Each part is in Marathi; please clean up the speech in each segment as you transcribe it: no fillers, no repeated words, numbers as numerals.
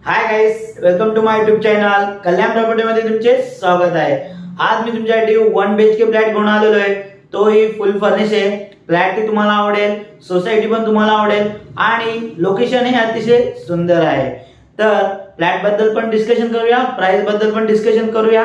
High guys, welcome to my YouTube channel Kalyan property मध्ये तुमचे स्वागत आहे। आज मी तुमच्यासाठी 1 BHK फ्लॅट घेऊन आलेलो आहे। तो ही फुल फर्निश आहे। फ्लॅट ही तुम्हाला आवडेल, सोसायटी पण तुम्हाला आवडेल आणि लोकेशन ही अतिशय सुंदर आहे। तर फ्लॅट बद्दल पण डिस्कशन करूया, प्राइस बद्दल पण डिस्कशन करूया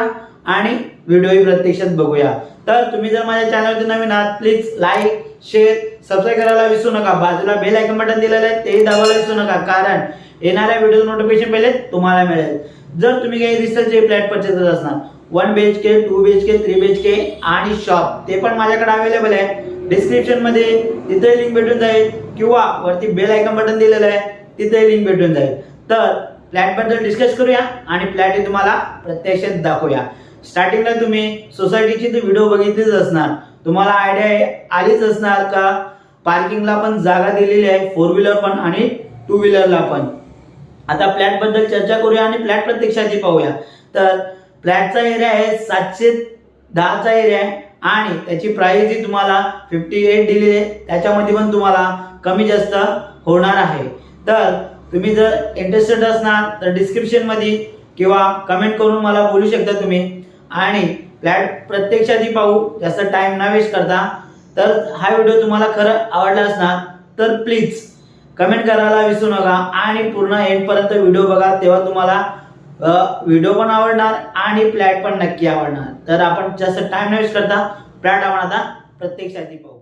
आणि व्हिडिओ ही प्रत्यक्षात बघूया। तर तुम्ही जर माझ्या चॅनलवर नवीन आहात प्लीज लाईक, शेअर, सबस्क्राइब करायला विसरू नका। बाजूला बेल आयकॉन बटन दिलेलं आहे तेही दाबायला विसरू नका, कारण येणाऱ्या व्हिडिओ नोटिफिकेशन पहिले तुम्हाला मिळेल। जर तुम्ही काही रिसर्चचे फ्लॅट परचेस करत असणार 1 BHK, 2 BHK, 3 BHK आणि शॉप, ते पण माझ्याकडे अवेलेबल आहे। डिस्क्रिप्शन मध्ये तिथे लिंक भेटून जाईल किंवा वरती बेल आयकॉन बटन दिलेलं आहे तिथे लिंक भेटून जाईल। तर फ्लॅट बद्दल डिस्कस करूया आणि फ्लॅट हे तुम्हाला प्रत्यक्षात दाखवूया। स्टार्टिंगला तुम्ही सोसायटीची तर व्हिडिओ बघितलीच असणार, तुम्हाला आयडिया आलीच असणार का पार्किंगला पण जागा दिलेली आहे, 4 व्हीलर पण आणि 2 व्हीलरला पण। आता फ्लॅट बद्दल चर्चा करूया आणि फ्लॅट प्रत्यक्षात पाहूया। तर फ्लॅटचा एरिया आहे 710 चा एरिया आहे आणि त्याची प्राइस ही तुम्हाला 58 दिली आहे। त्याच्यामध्ये पण तुम्हाला कमी जास्त होणार आहे। तर तुम्ही जर इंटरेस्टेड असणार तर डिस्क्रिप्शन मध्ये किंवा कमेंट करून मला बोलू शकता तुम्ही, आणि फ्लॅट प्रत्यक्षात पाहू, जास्त टाइम ना वेस्ट करता। तर हा व्हिडिओ तुम्हाला खरं आवडला असणार तर प्लीज कमेंट करायला विसरू नका आणि पूर्ण एंड पर्यंत व्हिडिओ बघा, तेव्हा तुम्हाला व्हिडिओ पण आवडणार आणि फ्लॅट पण नक्की आवडणार। तर आपण जास्त टाइम वेस्ट करता फ्लॅट आपण आता प्रत्यक्षात पाहू।